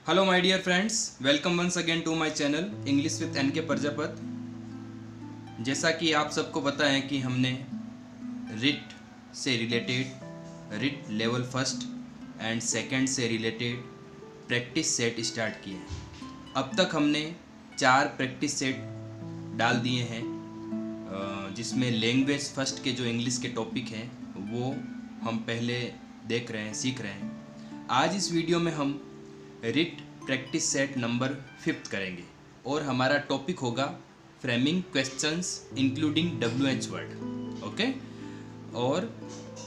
Hello my dear friends, welcome once again to my channel English with N K Prajapat. जैसा कि आप सबको पता है कि हमने रिट से related writ level first and second से रिलेटेड प्रैक्टिस सेट स्टार्ट किए हैं। अब तक हमने 4 प्रैक्टिस सेट डाल दिए हैं, जिसमें लैंग्वेज फर्स्ट के जो इंग्लिश के टॉपिक हैं वो हम पहले देख रहे हैं, सीख रहे हैं। आज इस वीडियो में हम रिट प्रैक्टिस सेट नंबर 5 करेंगे और हमारा टॉपिक होगा framing questions including WH word. Okay, और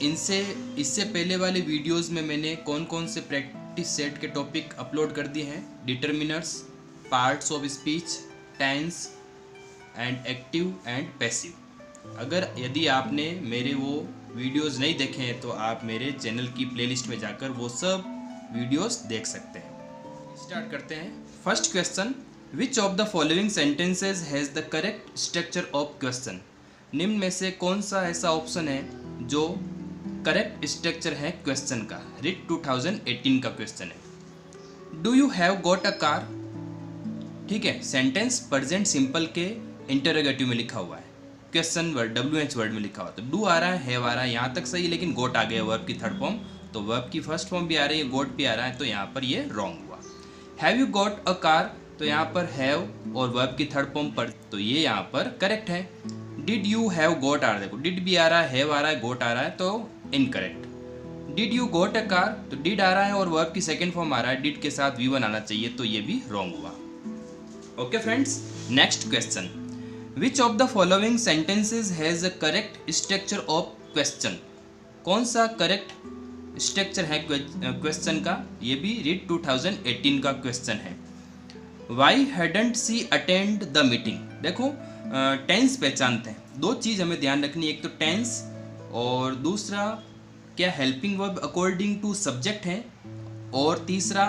इससे पहले वाले वीडियोस में मैंने कौन कौन से प्रैक्टिस सेट के टॉपिक अपलोड कर दिए हैं: determiners, parts of speech, tense and active and passive. यदि आपने मेरे वो वीडियोस नहीं देखे हैं तो आप मेरे चैनल की प्लेलिस्ट में जाकर वो सब वीडियोस देख सकते हैं। स्टार्ट करते हैं। First question, which of the following sentences has the correct structure of question. निम्न में से कौन सा ऐसा ऑप्शन है जो करेक्ट स्ट्रक्चर है क्वेश्चन का। रिट 2018 का क्वेश्चन है। Do you have got a car. ठीक है, सेंटेंस प्रेजेंट सिंपल के इंटरोगेटिव में लिखा हुआ है, क्वेश्चन वर्ड WH वर्ड में लिखा हुआ। तो डू आ रहा है, हैव आ रहा है, यहाँ तक सही, लेकिन गोट आ गया वर्ब की थर्ड फॉर्म, तो वर्ब की फर्स्ट फॉर्म भी आ रही है, गोट भी आ रहा है, तो यहाँ पर ये रॉन्ग हुआ। Have you got a car, तो यहाँ पर हैव और वर्ब की थर्ड फॉर्म पर, तो ये यहाँ पर करेक्ट है। डिड यू हैव गॉट आ रहा है, देखो डिड भी आ रहा है, हैव आ रहा है, गोट आ रहा है, तो incorrect. Did you got a car, तो डिड आ रहा है और वर्ब की सेकेंड फॉर्म आ रहा है, डिड के साथ V1 आना चाहिए, तो ये भी रॉन्ग हुआ। Okay friends, next question, which of the following sentences has a correct structure of question. कौन सा करेक्ट स्ट्रक्चर है क्वेश्चन का, ये भी रिट 2018 का क्वेश्चन है। Why hadn't she attend the meeting. देखो टेंस पहचानते हैं, दो चीज़ हमें ध्यान रखनी है, एक तो टेंस और दूसरा क्या helping verb according to subject है, और तीसरा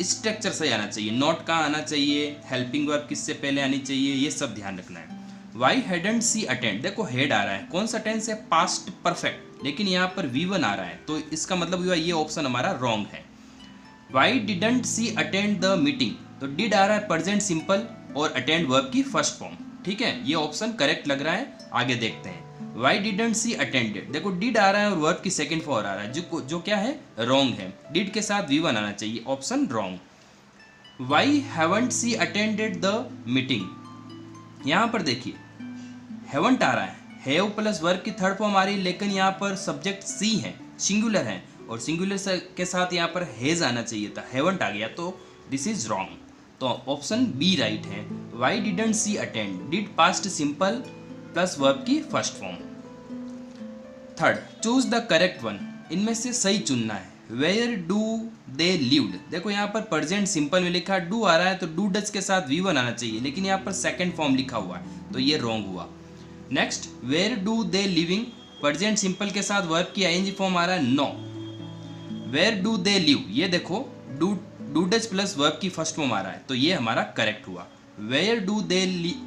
स्ट्रक्चर सही आना चाहिए, नॉट कहाँ आना चाहिए, हेल्पिंग वर्ब किससे पहले आनी चाहिए, ये सब ध्यान रखना है। वाई हैडंट सी अटेंड, देखो हेड आ रहा है, कौन सा टेंस है, पास्ट परफेक्ट, लेकिन यहाँ पर V1 आ रहा है, तो इसका मतलब हुआ ये ऑप्शन हमारा रॉन्ग है। Why didn't she attend the meeting, तो डिड आ रहा है प्रेजेंट सिंपल और अटेंड वर्ब की फर्स्ट फॉर्म। ठीक है, ये ऑप्शन करेक्ट लग रहा है, आगे देखते हैं। वाई डिडंट सी अटेंडेड, देखो डिड आ रहा है और वर्ब की सेकेंड फॉर्म आ रहा है, जो क्या है, रॉन्ग है, डिड के साथ V1 आना चाहिए, option wrong. Why haven't she attended the meeting, यहाँ पर देखिए हैवंट आ रहा है, हैव प्लस वर्ब की थर्ड फॉर्म आ रही है, लेकिन यहाँ पर सब्जेक्ट सी है, सिंगुलर है, और सिंगुलर के साथ यहाँ पर हैज आना चाहिए था, हैवंट आ गया, तो दिस इज रॉन्ग, तो ऑप्शन बी राइट है। Why didn't she attend, did past simple plus verb की first form. Third, choose the correct one, इनमें से सही चुनना है। वेयर डू दे लिव्ड, देखो यहाँ पर प्रेजेंट सिंपल में लिखा डू आ रहा है, तो डू डज के साथ V1 आना चाहिए, लेकिन यहाँ पर सेकंड फॉर्म लिखा हुआ है, तो ये रॉन्ग हुआ। Next, where do they living, present simple के साथ वर्ब की ING फॉर्म आ रहा है, no. Where do they live, ये देखो डू डज प्लस वर्ब की फर्स्ट फॉर्म आ रहा है, तो ये हमारा करेक्ट हुआ। Where do they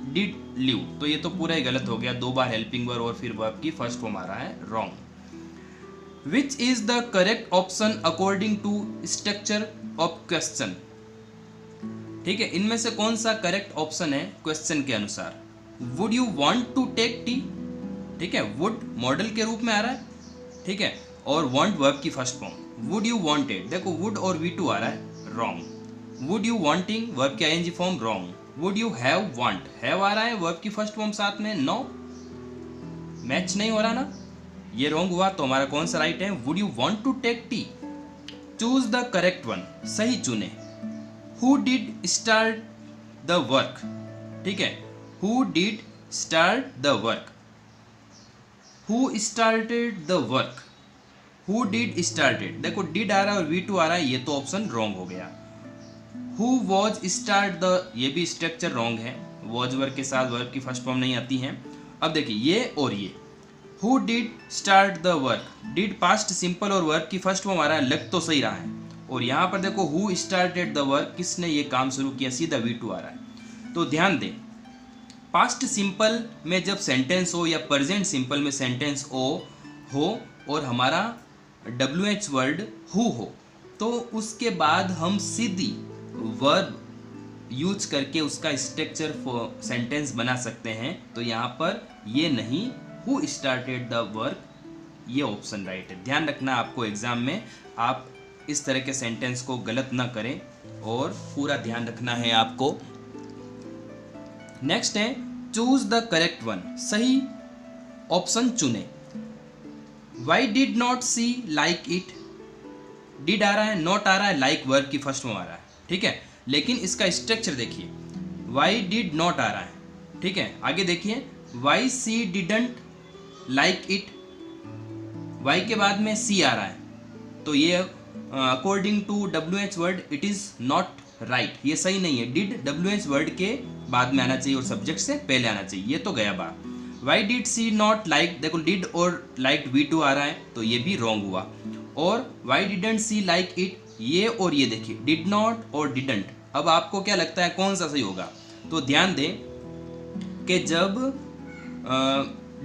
did live, तो ये तो पूरा ही गलत हो गया, दो बार हेल्पिंग वर्ब और फिर वर्ब की फर्स्ट फॉर्म आ रहा है, wrong. Which is the correct option according to structure of question. ठीक है, इनमें से कौन सा करेक्ट ऑप्शन है क्वेश्चन के अनुसार। Would you want to take tea, ठीक है, वुड मॉडल के रूप में आ रहा है, ठीक है, और वॉन्ट वर्ब की first form. Would you wanted, देखो वुड और V2 आ रहा है, wrong. Would you wanting, verb की ING form, wrong. Would you have want, have आ रहा है, वर्ब की फर्स्ट फॉर्म साथ में, नो, मैच नहीं हो रहा ना, ये रॉन्ग हुआ, तो हमारा कौन सा राइट है, would you want to take tea. Choose the correct one, सही चुने। Who did start the work, ठीक है, who did start the work, who started the work, who did started, देखो डिड आ रहा है और V2 आ रहा है, ये तो ऑप्शन रॉन्ग हो गया। हु वॉज स्टार्ट द, ये भी स्ट्रक्चर रॉन्ग है, वॉज वर्ब के साथ वर्ब की फर्स्ट फॉर्म नहीं आती है। अब देखिए ये और ये, who did start the work, did past simple और वर्ब की फर्स्ट फॉर्म आ रहा है, लग तो सही रहा है, और यहाँ पर देखो हु स्टार्टेड द वर्क, किसने ये काम शुरू किया, सीधा V2 आ रहा है। तो ध्यान दें, पास्ट सिंपल में जब सेंटेंस हो या प्रेजेंट सिंपल में सेंटेंस हो और हमारा WH वर्ड हु हो, तो उसके बाद हम सीधी वर्ब यूज करके उसका स्ट्रक्चर सेंटेंस बना सकते हैं, तो यहाँ पर ये नहीं, हु स्टार्टेड द वर्क, ये ऑप्शन राइट है। ध्यान रखना आपको एग्जाम में आप इस तरह के सेंटेंस को गलत ना करें और पूरा ध्यान रखना है आपको। नेक्स्ट है चूज द करेक्ट वन, सही ऑप्शन चुने। Why did not she like it, did आ रहा है, नॉट आ रहा है, लाइक वर्ब की फर्स्ट फॉर्म आ रहा है, ठीक है, लेकिन इसका स्ट्रक्चर देखिए, वाई डिड नॉट आ रहा है, ठीक है। आगे देखिए, why she didn't like it, why के बाद में सी आ रहा है, तो ये according to WH word it is not right, ये सही नहीं है। डिड WH वर्ड के बाद में आना चाहिए और सब्जेक्ट से पहले आना चाहिए, ये तो गया बात। Why did she not like, देखो डिड और लाइक V2 आ रहा है, तो ये भी रॉन्ग हुआ। और why didn't she like it, ये और ये देखिए, डिड नॉट और डिडंट। अब आपको क्या लगता है कौन सा सही होगा? तो ध्यान दें कि जब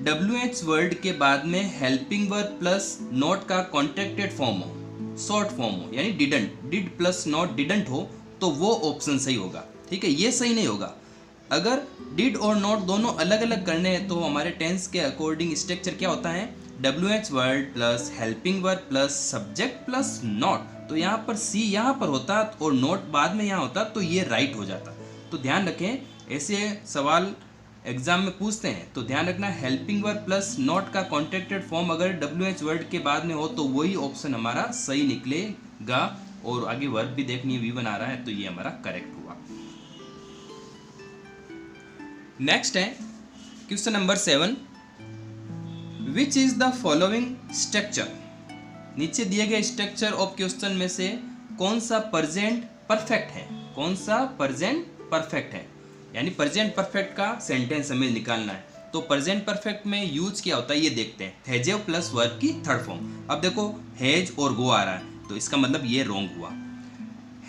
WH वर्ड के बाद में हेल्पिंग वर्ब प्लस नॉट का कॉन्ट्रैक्टेड फॉर्म हो, शॉर्ट फॉर्म हो, यानी didn't, did plus not didn't हो, तो वो ऑप्शन सही होगा, ठीक है, ये सही नहीं होगा। अगर डिड और नॉट दोनों अलग अलग करने हैं तो हमारे टेंस के अकॉर्डिंग स्ट्रक्चर क्या होता है? WH word plus helping verb plus subject plus not. तो यहाँ पर सी यहाँ पर होता और नॉट बाद में यहाँ होता तो ये राइट हो जाता। तो ध्यान रखें, ऐसे सवाल एग्जाम में पूछते हैं तो ध्यान रखना, हेल्पिंग वर्ब प्लस नॉट का कॉन्ट्रैक्टेड फॉर्म अगर WH वर्ड के बाद में हो तो वही ऑप्शन हमारा सही निकलेगा। और आगे वर्ब भी देखनी है, V1 आ रहा है, तो ये हमारा करेक्ट हुआ। नेक्स्ट है question number 7, which is the following structure, नीचे दिए गए स्ट्रक्चर ऑफ क्वेश्चन में से कौन सा प्रेजेंट परफेक्ट है, कौन सा प्रेजेंट परफेक्ट है, यानी प्रेजेंट परफेक्ट का सेंटेंस हमें निकालना है। तो प्रेजेंट परफेक्ट में यूज क्या होता है ये देखते हैं, हैज प्लस वर्ब की थर्ड फॉर्म। अब देखो हैज और गो आ रहा है, तो इसका मतलब ये रॉन्ग हुआ।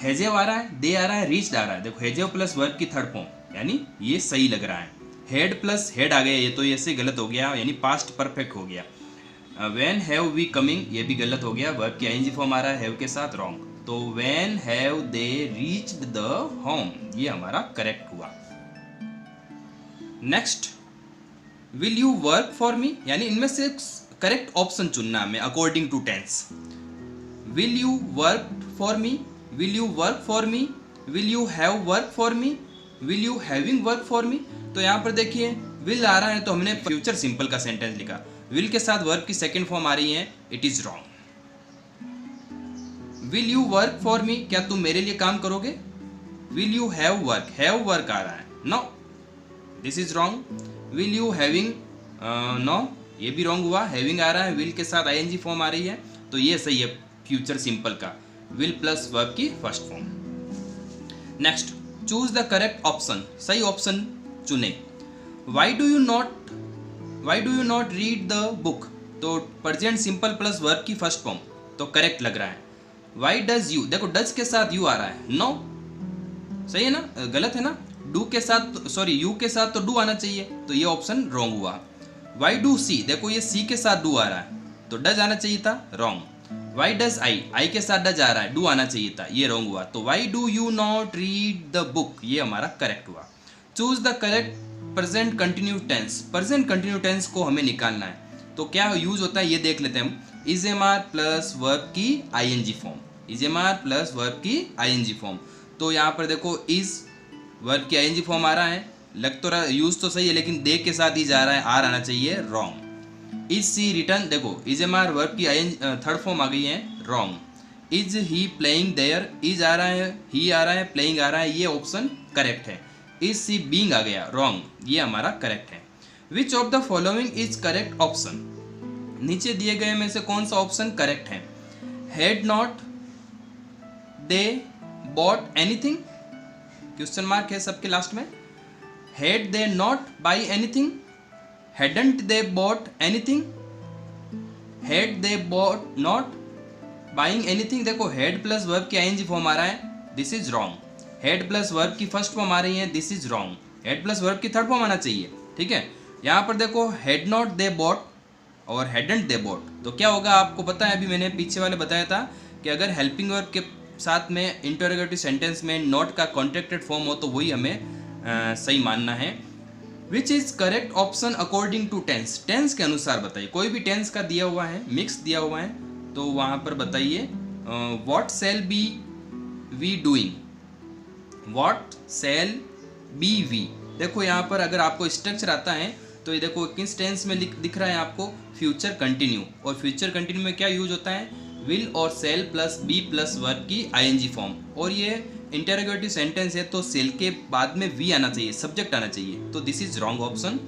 हैज आ रहा है, दे आ रहा है, रीच्ड आ रहा है, देखो हैज प्लस वर्ब की थर्ड फॉर्म, यानी ये सही लग रहा है। हेड प्लस हेड आ गया, ये तो ऐसे गलत हो गया, यानी पास्ट परफेक्ट हो गया। व्हेन हैव वी कमिंग, ये भी गलत हो गया, वर्ब की ING फॉर्म आ रहा है हैव के साथ, रॉन्ग। तो when have they reached the home, ये हमारा करेक्ट हुआ। Next, will you work for me, यानी इनमें से करेक्ट ऑप्शन चुनना हमें according to tense. Will you work for me, will you work for me, will you have work for me, will you having work for me. तो यहाँ पर देखिए will आ रहा है, तो हमने फ्यूचर सिंपल का सेंटेंस लिखा, विल के साथ वर्ब की सेकंड फॉर्म आ रही है, it is wrong. Will you work for me, क्या तुम मेरे लिए काम करोगे? विल यू हैव वर्क आ रहा है, no, this is wrong. Will you having, no, ये भी रॉन्ग हुआ। हैविंग आ रहा है, विल के साथ ING फॉर्म आ रही है, तो ये सही है फ्यूचर सिंपल का, विल प्लस वर्ब की first form. Next, choose the correct option, सही ऑप्शन चुने। Y do you not read the book, तो प्रेजेंट सिंपल प्लस वर्ब की फर्स्ट फॉर्म, तो करेक्ट लग रहा है। वाई डज यू, देखो डज के साथ यू आ रहा है, नो, सही है ना, गलत है ना, डू के साथ, सॉरी यू के साथ तो डू आना चाहिए, तो ये ऑप्शन रॉन्ग हुआ। वाई डू सी, देखो ये सी के साथ डू आ रहा है, तो डज आना चाहिए था, रॉन्ग। वाई डज आई के साथ डज आ रहा है, डू आना चाहिए था, ये रॉन्ग हुआ। तो why do you not read the book, ये हमारा करेक्ट हुआ। Choose the correct present continue tense, present continue tense को हमें निकालना है, तो क्या यूज होता है ये देख लेते हैं हम। Is am are plus verb की ING form, is am are plus verb की ING फॉर्म। तो यहाँ पर देखो इज वर्ब की ING फॉर्म आ रहा है, लग तो रहा यूज तो सही है, लेकिन दे के साथ इज आ रहा है, आर आना चाहिए, रॉन्ग। इज सी रिटर्न, देखो इज एम आर वर्ब की ING थर्ड फॉर्म आ गई है, wrong. Is he playing there, is आ रहा है, ही आ रहा है, प्लेइंग आ रहा है, ये ऑप्शन करेक्ट है। इज सी बीइंग आ गया, रॉन्ग, ये हमारा करेक्ट है। विच of the following is correct option, नीचे दिए गए में से कौन सा ऑप्शन करेक्ट है? Had not they bought anything, question mark है सबके लास्ट में। Had they not by anything, hadn't they bought anything, had they bought not buying anything. देखो हेड प्लस वर्ब की ING फॉर्म आ रहा है, this is wrong. Head plus verb की first form आ रही है, this is wrong. Head plus verb की थर्ड फॉर्म आना चाहिए, ठीक है। यहाँ पर देखो हैड नॉट दे बॉट और हैडंट दे बॉट, तो क्या होगा आपको पता है, अभी मैंने पीछे वाले बताया था कि अगर हेल्पिंग वर्ब के साथ में इंटरोगेटिव सेंटेंस में नॉट का कॉन्ट्रैक्टेड फॉर्म हो तो वही हमें सही मानना है। Which is correct option according to tense, tense के अनुसार बताइए। कोई भी टेंस का दिया हुआ है, मिक्स दिया हुआ है, तो वहाँ पर बताइए what shall be we doing, what shall be we. देखो यहाँ पर अगर आपको स्ट्रक्चर आता है तो ये देखो किस टेंस में दिख रहा है आपको, फ्यूचर कंटिन्यू। और फ्यूचर कंटिन्यू में क्या यूज होता है, विल और shall plus be plus verb की आईएनजी फॉर्म। और ये इंटरोगेटिव सेंटेंस है तो सेल के बाद में वी आना चाहिए, सब्जेक्ट आना चाहिए, तो this is wrong option.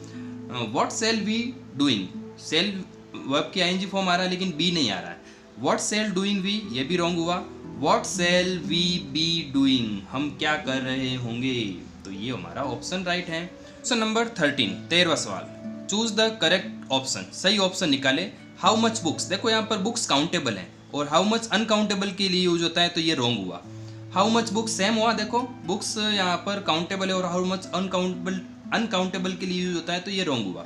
What shall we doing, shall verb की आईएनजी फॉर्म आ रहा है लेकिन बी नहीं आ रहा है। व्हाट सेल डूइंग वी, ये भी रॉन्ग हुआ। What shall we be doing, हम क्या कर रहे होंगे, तो ये हमारा ऑप्शन राइट है। सो नंबर 13, 13वां सवाल, चूज द करेक्ट ऑप्शन, सही ऑप्शन निकाले। हाउ मच बुक्स, देखो यहाँ पर बुक्स काउंटेबल है और हाउ मच अनकाउंटेबल के लिए यूज होता है, तो ये रॉन्ग हुआ। हाउ मच बुक्स सेम हुआ, देखो बुक्स यहाँ पर काउंटेबल है और हाउ मच अनकाउंटेबल के लिए यूज होता है, तो ये रॉन्ग हुआ।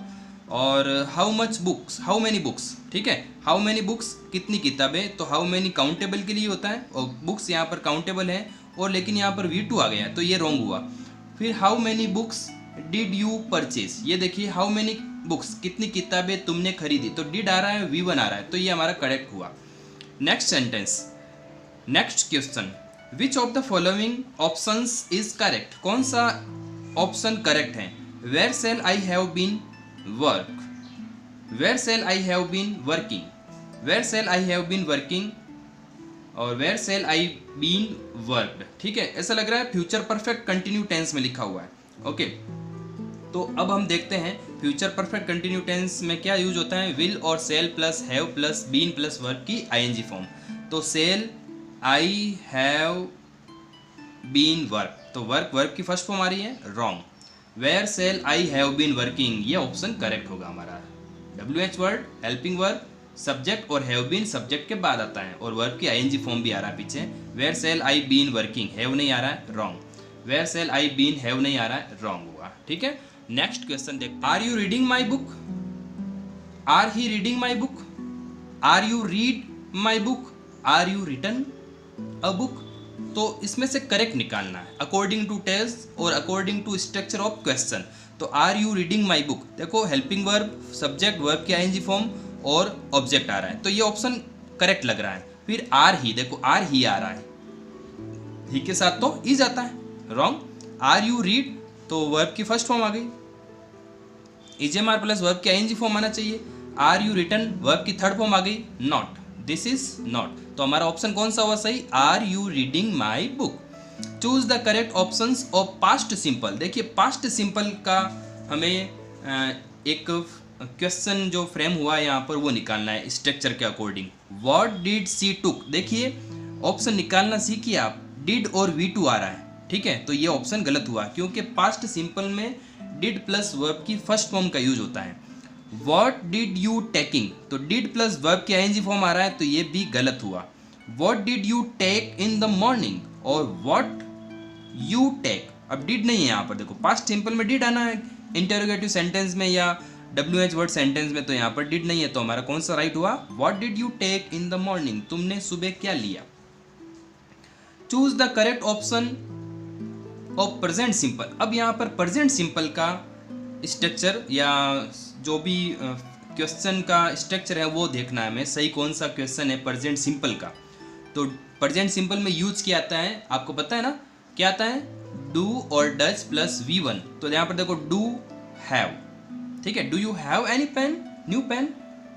और how much books, how many books, ठीक है, हाउ मैनी बुक्स कितनी किताबें, तो हाउ मैनी काउंटेबल के लिए होता है और बुक्स यहाँ पर काउंटेबल है और लेकिन यहाँ पर V2 आ गया तो ये रॉन्ग हुआ। फिर how many books did you purchase, ये देखिए हाउ मैनी बुक्स कितनी किताबें तुमने खरीदी, तो डिड आ रहा है, V1 आ रहा है, तो ये हमारा करेक्ट हुआ। Next sentence, next question, which of the following options is correct, कौन सा ऑप्शन करेक्ट है। Where shall I have been work, where shall I have been working, where shall I have been working और where shall I been worked, ठीक है। ऐसा लग रहा है फ्यूचर परफेक्ट कंटिन्यू टेंस में लिखा हुआ है, ओके। तो अब हम देखते हैं फ्यूचर परफेक्ट कंटिन्यू टेंस में क्या यूज होता है, विल और shall plus have plus been plus work की आईएनजी फॉर्म। तो shall I have been work, तो वर्क वर्क की फर्स्ट फॉर्म आ रही है, wrong. Where shall I have been working, ये ऑप्शन करेक्ट होगा हमारा। WH word helping verb, subject और हैव बीन सब्जेक्ट के बाद आता है और वर्ब की आईएनजी फॉर्म भी आ रहा है पीछे। Where shall I been working, have नहीं आ रहा है, wrong. Where shall I been have नहीं आ रहा है, रॉन्ग हुआ, ठीक है। नेक्स्ट क्वेश्चन देखते हैं, are you reading my book, are he reading my book, are you read my book, are you written a book. तो इसमें से करेक्ट निकालना है अकॉर्डिंग टू टेस्ट और according to structure of question. तो are you reading my book, देखो helping verb, subject, verb की ING form और ऑब्जेक्ट आ रहा है, तो ये ऑप्शन करेक्ट लग रहा है। फिर आर ही, देखो आर ही आ रहा है, ही के साथ तो ई जाता है, रॉन्ग। आर यू रीड, तो वर्ब की फर्स्ट फॉर्म आ गई, इजेमआर प्लस वर्ब की आईएनजी फॉर्म आना चाहिए। आर यू रिटन, वर्ब की थर्ड फॉर्म आ गई, नॉट, दिस इज नॉट। तो हमारा ऑप्शन कौन सा हुआ सही, are you reading my book. Choose the correct options of past simple, देखिए पास्ट सिंपल का हमें एक क्वेश्चन जो फ्रेम हुआ है यहाँ पर वो निकालना है स्ट्रक्चर के अकॉर्डिंग। व्हाट डिड सी टुक, देखिए ऑप्शन निकालना सीखिए आप, डिड और V2 आ रहा है, ठीक है, तो ये ऑप्शन गलत हुआ क्योंकि पास्ट सिंपल में डिड प्लस वर्ब की फर्स्ट फॉर्म का यूज होता है। व्हाट डिड यू टेकिंग, तो डिड प्लस वर्ब की आईएनजी फॉर्म आ रहा है, तो ये भी गलत हुआ। What did you take in the morning और व्हाट यू टेक, अब डिड नहीं है यहाँ पर, देखो पास्ट सिंपल में डिड आना है इंटरोगेटिव सेंटेंस में या WH वर्ड सेंटेंस में, तो यहाँ पर डिड नहीं है, तो हमारा कौन सा राइट हुआ, what did you take in the morning, तुमने सुबह क्या लिया। Choose the correct option of present simple, अब यहाँ पर प्रेजेंट सिंपल का स्ट्रक्चर या जो भी क्वेश्चन का स्ट्रक्चर है वो देखना है हमें, सही कौन सा क्वेश्चन है प्रेजेंट सिंपल का। तो प्रेजेंट सिंपल में यूज किया आता है, आपको पता है ना क्या आता है, डू और डज प्लस V1। तो यहाँ पर देखो डू हैव, ठीक है, do you have any pen, new pen,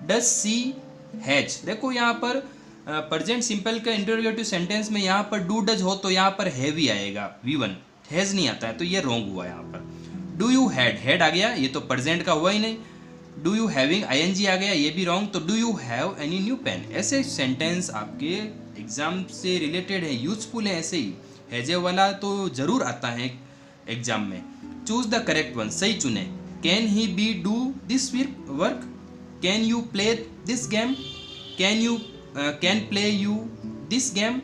does she has. देखो यहाँ पर प्रेजेंट सिंपल का इंटरोगेटिव सेंटेंस में यहाँ पर डू डज हो तो यहाँ पर हैव ही आएगा, V1, हैज नहीं आता है, तो ये रॉन्ग हुआ यहाँ पर। डू यू हैड, हैड आ गया, ये तो प्रेजेंट का हुआ ही नहीं। डू यू हैविंग ING आ गया, ये भी रॉन्ग। तो do you have any new pen, ऐसे सेंटेंस आपके एग्जाम से रिलेटेड है, यूजफुल है, ऐसे ही हैजे वाला तो जरूर आता है एग्जाम में। चूज द करेक्ट वन, सही चुने। Can he be do this work, can you play this game, can play you this game,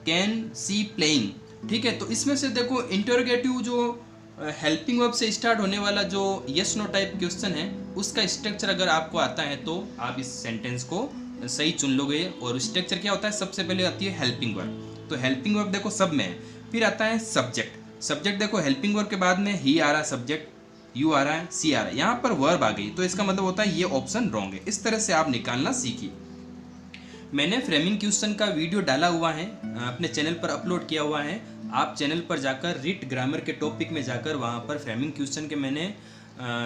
can she playing, ठीक है। तो इसमें से देखो इंटरोगेटिव जो हेल्पिंग वर्ब से स्टार्ट होने वाला जो यस नो टाइप क्वेश्चन है उसका स्ट्रक्चर अगर आपको आता है तो आप इस सेंटेंस को सही चुन लोगे। और स्ट्रक्चर क्या होता है, सबसे पहले आती है हेल्पिंग वर्ब, तो हेल्पिंग वर्ब देखो सब में है। फिर आता है सब्जेक्ट। सब्जेक्ट देखो हेल्पिंग वर्ब के बाद में ही आ रहा है, सब्जेक्ट यू आ रहा है, सी आ रहा है, यहाँ पर वर्ब आ गई, तो इसका मतलब होता है ये ऑप्शन रॉन्ग है। इस तरह से आप निकालना सीखिए। मैंने फ्रेमिंग क्वेश्चन का वीडियो डाला हुआ है, अपने चैनल पर अपलोड किया हुआ है। आप चैनल पर जाकर रिट ग्रामर के टॉपिक में जाकर वहाँ पर फ्रेमिंग क्वेश्चन के मैंने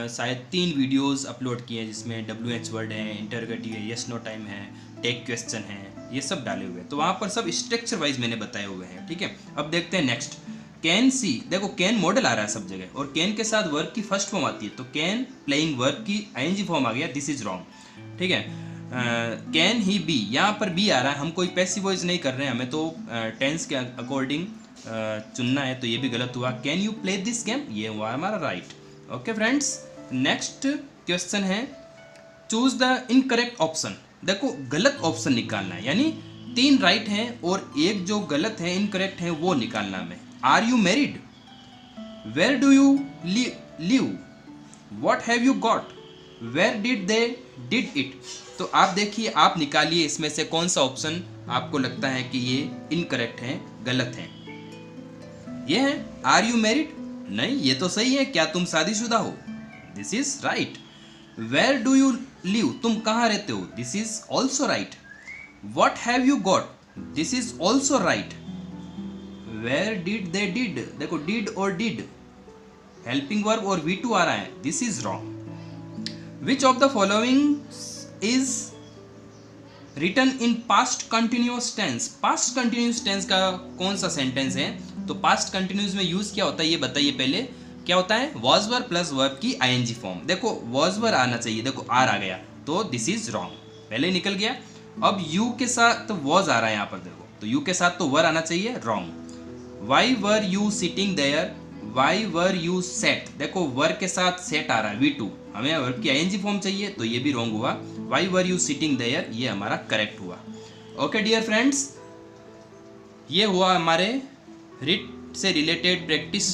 शायद 3 वीडियोस अपलोड किए हैं, जिसमें WH वर्ड है, इंटरगेटिव है, यस नो टाइम है, टेक क्वेश्चन है, ये सब डाले हुए हैं। तो वहाँ पर सब स्ट्रक्चर वाइज मैंने बताए हुए हैं, ठीक है। अब देखते हैं नेक्स्ट। कैन सी, देखो कैन मॉडल आ रहा है सब जगह, और कैन के साथ वर्ब की फर्स्ट फॉर्म आती है, तो कैन प्लेइंग वर्ब की ING फॉर्म आ गया, दिस इज रॉन्ग, ठीक है। कैन ही बी, यहाँ पर बी आ रहा है, हम कोई पैसिव वॉइस नहीं कर रहे हैं, हमें तो टेंस के अकॉर्डिंग चुनना है, तो ये भी गलत हुआ। Can you play this game, ये हुआ हमारा right. Okay friends, next question है चूज द इनकरेक्ट ऑप्शन। देखो गलत ऑप्शन निकालना है, यानी 3 राइट हैं और एक जो गलत है, इनकरेक्ट है, वो निकालना है। Are you married, where do you live, what have you got, where did they did it. तो आप देखिए, आप निकालिए इसमें से कौन सा ऑप्शन आपको लगता है कि ये इनकरेक्ट है, गलत है। ये है आर यू मैरिड, नहीं ये तो सही है, क्या तुम शादीशुदा हो, this is right. Where do you live, तुम कहाँ रहते हो, this is also right. What have you got, this is also right. Where did they did, देखो डिड और डिड हेल्पिंग वर्ब और V2 आ रहा है, this is wrong. Which of the following is written in past continuous tense. Past continuous tense का कौन सा sentence है, तो पास्ट कंटिन्यूअस में यूज क्या होता है ये बताइए पहले। क्या होता है, वॉज वर्ब प्लस वर्ब की ING फॉर्म। देखो वॉज वर्ब आना चाहिए, देखो आर आ गया, तो दिस इज रॉन्ग, पहले निकल गया। अब यू के साथ वॉज आ रहा है यहाँ पर, देखो तो यू के साथ तो वर आना चाहिए, wrong. Why were you sitting there, why were you sat, देखो वर के साथ सेट आ रहा है V2, हमें वर्ब की ING फॉर्म चाहिए, तो ये भी रॉन्ग हुआ। Why were you sitting there, ये हमारा करेक्ट हुआ। ओके डियर फ्रेंड्स, ये हुआ हमारे रिट से रिलेटेड प्रैक्टिस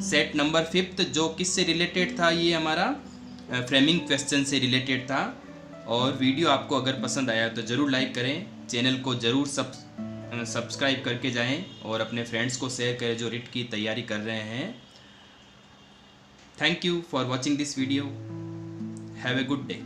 सेट नंबर 5, जो किससे रिलेटेड था, ये हमारा फ्रेमिंग क्वेश्चन से रिलेटेड था। और वीडियो आपको अगर पसंद आया तो ज़रूर लाइक करें, चैनल को ज़रूर सब्सक्राइब करके जाएं और अपने फ्रेंड्स को शेयर करें जो रिट की तैयारी कर रहे हैं। Thank you for watching this video, have a good day.